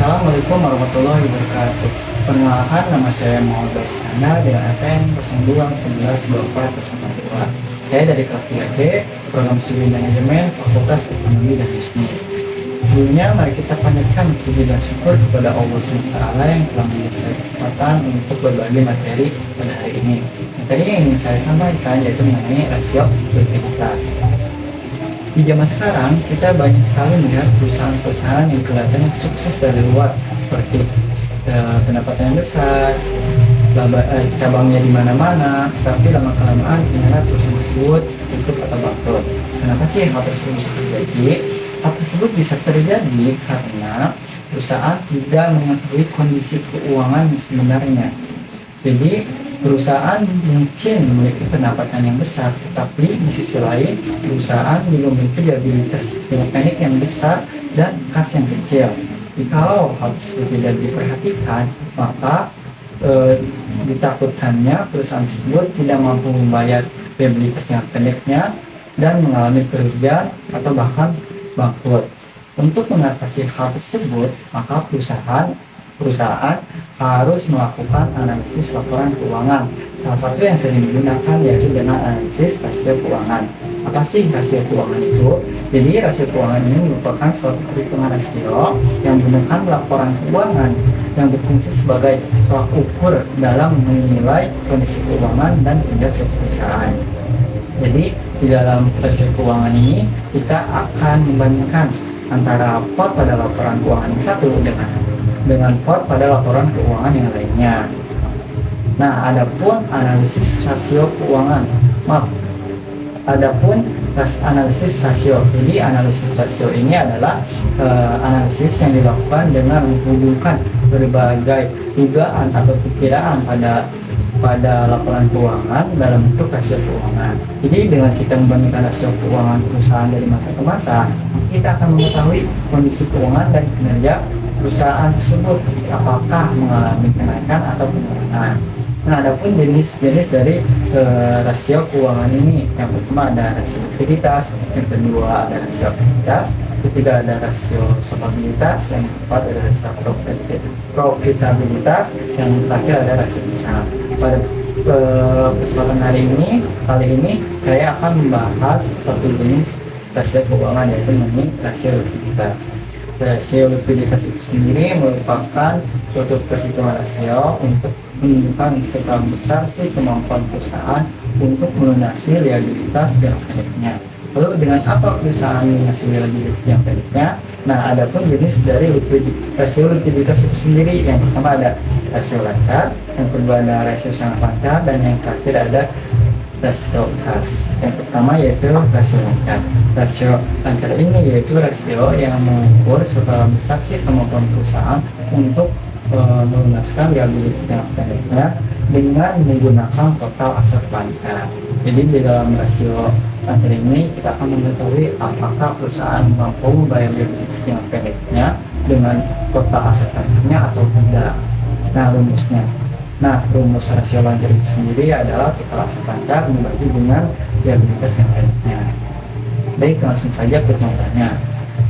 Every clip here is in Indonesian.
Assalamualaikum warahmatullahi wabarakatuh. Perkenalkan, nama saya Muhammad Iskandar dengan ATM 02112402. Saya dari kelas 3B, Program Studi Manajemen, Fakultas Ekonomi dan Bisnis. Sebelumnya, mari kita panjatkan puji dan syukur kepada Allah SWT yang telah memberi saya kesempatan untuk berbagi materi pada hari ini. Materi yang ingin saya sampaikan yaitu mengenai rasio likuiditas. Di zaman sekarang, kita banyak sekali melihat perusahaan-perusahaan yang kelihatannya sukses dari luar, seperti pendapatan yang besar, cabangnya di mana-mana, tapi lama-kelamaan ternyata perusahaan tersebut tutup atau bangkrut. Kenapa sih hal tersebut bisa terjadi? Hal tersebut bisa terjadi karena perusahaan tidak mengetahui kondisi keuangan sebenarnya. Jadi, perusahaan mungkin memiliki pendapatan yang besar, tetapi di sisi lain perusahaan juga memiliki liabilitas jangka pendek yang besar dan kas yang kecil. Jikalau hal tersebut tidak diperhatikan, maka ditakutkannya perusahaan tersebut tidak mampu membayar liabilitas jangka pendeknya dan mengalami kerugian atau bahkan bangkrut. Untuk mengatasi hal tersebut, maka perusahaan harus melakukan analisis laporan keuangan. Salah satu yang sering digunakan yaitu dengan analisis rasio keuangan. Apa sih rasio keuangan itu? Jadi rasio keuangan ini merupakan suatu perhitungan rasio yang menggunakan laporan keuangan yang berfungsi sebagai tolak ukur dalam menilai kondisi keuangan dan kinerja suatu perusahaan. Jadi di dalam rasio keuangan ini kita akan membandingkan antara pot pada laporan keuangan yang satu dengan pot pada laporan keuangan yang lainnya. Nah, adapun analisis rasio keuangan, analisis rasio. Jadi analisis rasio ini adalah analisis yang dilakukan dengan menghubungkan berbagai dugaan atau perkiraan pada laporan keuangan dalam bentuk rasio keuangan. Jadi dengan kita membandingkan rasio keuangan perusahaan dari masa ke masa, kita akan mengetahui kondisi keuangan dan kinerja perusahaan tersebut apakah mengalami kenaikan atau penurunan. Nah, adapun jenis-jenis dari rasio keuangan ini, yang pertama ada rasio likuiditas, yang kedua ada rasio aktivitas, ketiga ada rasio solvabilitas, yang keempat ada rasio profitabilitas, yang terakhir ada rasio saham. Pada kesempatan kali ini saya akan membahas satu jenis rasio keuangan yaitu mengenai rasio likuiditas. Rasio likuiditas itu sendiri merupakan suatu perhitungan rasio untuk menunjukkan seberapa besar sih kemampuan perusahaan untuk melunasi liabilitas jangka pendeknya. Lalu dengan apa perusahaan melunasi liabilitas jangka pendeknya? Nah, adapun jenis dari rasio likuiditas itu sendiri, yang pertama ada rasio lancar, yang kedua ada rasio sangat lancar, dan yang terakhir ada rasio kas. Yang pertama yaitu rasio lancar. Rasio lancar ini yaitu rasio yang mengukur seberapa besar sih kemampuan perusahaan untuk melunaskan liabilitas jangka pendeknya dengan menggunakan total aset lancar. Jadi di dalam rasio lancar ini kita akan mengetahui apakah perusahaan mampu membayar liabilitas jangka pendeknya dengan total aset lancarnya atau tidak. Rumus rasio lancar itu sendiri adalah total aset lancar dibagi dengan liabilitas jangka pendeknya. Baik, langsung saja ke contohnya.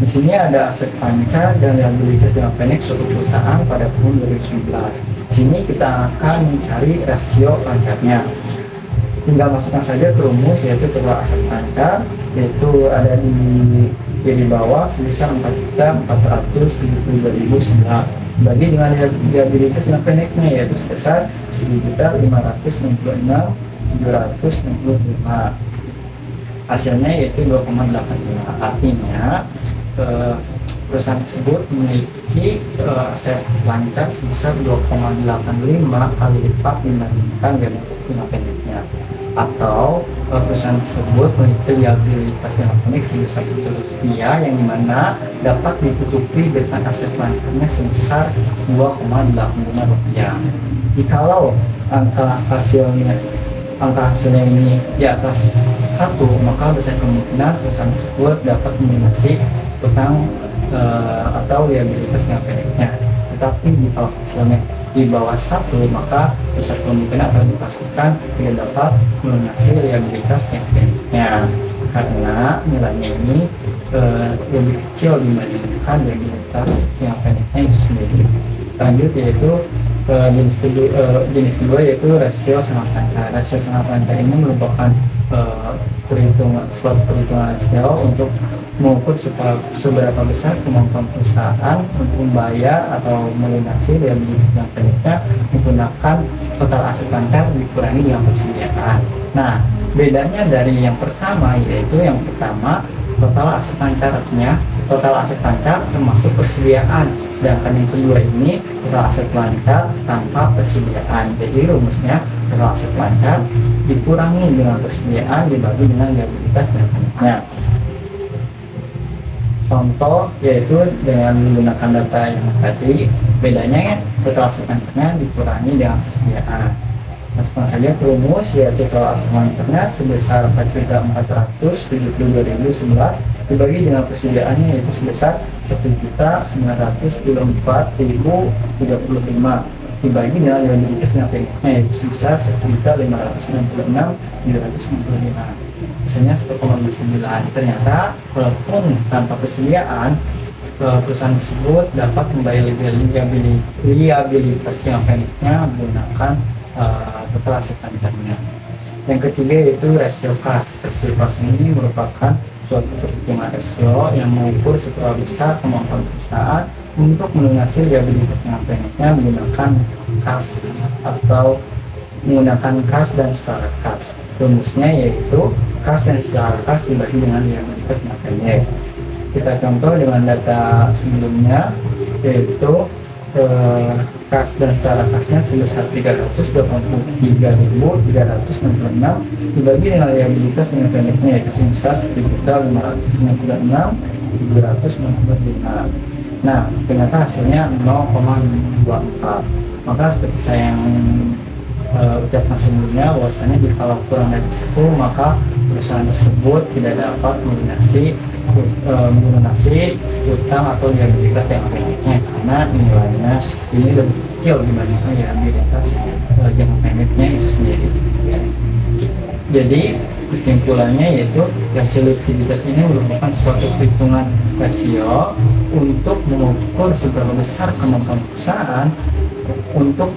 Di sini ada aset lancar dan liabilitas jangka pendek suatu perusahaan pada tahun 2019. Di sini kita akan mencari rasio lancarnya. Tinggal masukkan saja ke rumus yaitu total aset lancar, yaitu ada di bawah sebesar 4.472.011 bagi dengan liabilitas jangka pendeknya yaitu sebesar 1.556.765. Hasilnya yaitu 2,85. Artinya perusahaan tersebut memiliki aset lancar sebesar 2,85 kali lipat dibandingkan liabilitas jangka pendeknya, atau perusahaan tersebut memiliki liabilitas jangka pendek sebesar Rp1 yang dimana dapat ditutupi dengan aset lancarnya sebesar Rp2,85. Jikalau angka hasilnya ini di atas 1, maka besar kemungkinan perusahaan tersebut dapat melunasi utang atau liabilitas jangka pendeknya. Tetapi jika hasilnya di bawah 1, maka besar kemungkinan akan dipastikan tidak dapat melunasi liabilitas jangka pendeknya karena nilainya ini lebih kecil dibandingkan likuiditas yang pendeknya itu sendiri. Lanjut yaitu jenis kedua yaitu rasio sangat lancar. Rasio sangat lancar ini merupakan suatu perhitungan rasio untuk mengukur seberapa besar kemampuan perusahaan untuk membayar atau melunasi liabilitas yang pendeknya menggunakan total aset lancar dikurangi dengan persediaan. Nah, bedanya dari yang pertama yaitu yang pertama total aset lancar, artinya total aset lancar termasuk persediaan, sedangkan yang kedua ini total aset lancar tanpa persediaan. Jadi rumusnya total aset lancar dikurangi dengan persediaan dibagi dengan liabilitas dan pendeknya. Contoh yaitu dengan menggunakan data yang tadi, bedanya ya total aset lancarnya dikurangi dengan persediaan. Masukkan saja ke rumus, yaitu total aset lancarnya sebesar 4.472.011 dibagi dengan persediaannya yaitu sebesar 1.924.035 dibagi dengan liabilitas yang pendeknya yaitu sebesar 1.556.965. Misalnya 1,29. Ternyata walaupun tanpa persediaan perusahaan tersebut dapat membayar liabilitas yang pendeknya menggunakan total aset lancarnya. Yang ketiga yaitu rasio kas. Rasio kas ini merupakan suatu perhitungan rasio yang mengukur seberapa besar kemampuan perusahaan untuk melunasi liabilitas yang pendeknya menggunakan kas atau menggunakan kas dan setara kas. Rumusnya yaitu kas dan setara kas dibagi dengan liabilitas yang pendek. Kita contoh dengan data sebelumnya yaitu kas dan setara kasnya sebesar 383.366 dibagi dengan liabilitas yang pendeknya yaitu sebesar 1.596.795. Nah, ternyata hasilnya 0,24. Maka seperti saya yang ucapkan sebelumnya, bahwasanya kalau kurang dari situ maka perusahaan tersebut tidak dapat melunasi utang atau liabilitas yang pendeknya karena nilainya ini lebih kecil dibandingkan liabilitas jangka pendeknya itu sendiri. Jadi kesimpulannya yaitu rasio likuiditas ini merupakan suatu perhitungan rasio untuk mengukur seberapa besar kemampuan perusahaan untuk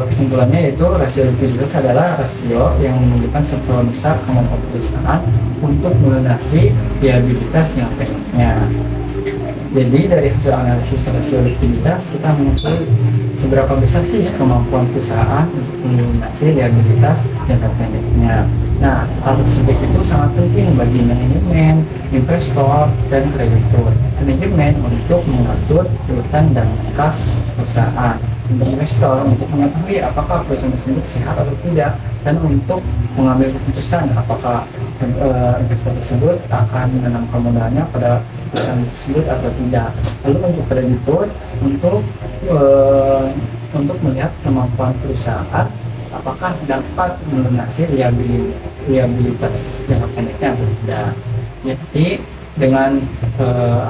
kesimpulannya yaitu rasio likuiditas adalah rasio yang menunjukkan seberapa besar kemampuan perusahaan untuk melunasi liabilitas yang pendeknya. Jadi dari hasil analisis rasio likuiditas kita mengukur seberapa besar sih kemampuan perusahaan untuk melunasi liabilitas jangka pendeknya. Nah, hal tersebut itu sangat penting bagi manajemen, investor, dan kreditur. Manajemen untuk mengatur utang dan kas perusahaan. Investor untuk mengetahui apakah perusahaan tersebut sehat atau tidak, dan untuk mengambil keputusan apakah investor tersebut akan menanamkan modalnya pada perusahaan tersebut atau tidak. Lalu untuk kreditur untuk melihat kemampuan perusahaan apakah dapat melunasi liabilitas jangka pendeknya atau tidak. Jadi dengan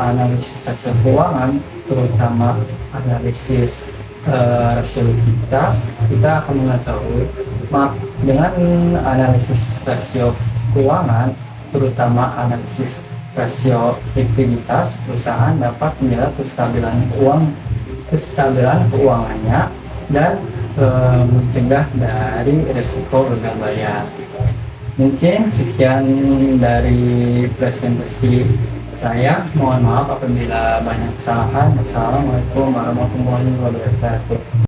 analisis rasio keuangan, terutama analisis rasio likuiditas, kita akan mengetahui dengan analisis rasio keuangan, terutama analisis rasio likuiditas, perusahaan dapat menjaga kestabilan keuangannya dan mencegah dari risiko gagal bayar. Mungkin sekian dari presentasi saya. Mohon maaf apabila banyak kesalahan. Wassalamualaikum warahmatullahi wabarakatuh.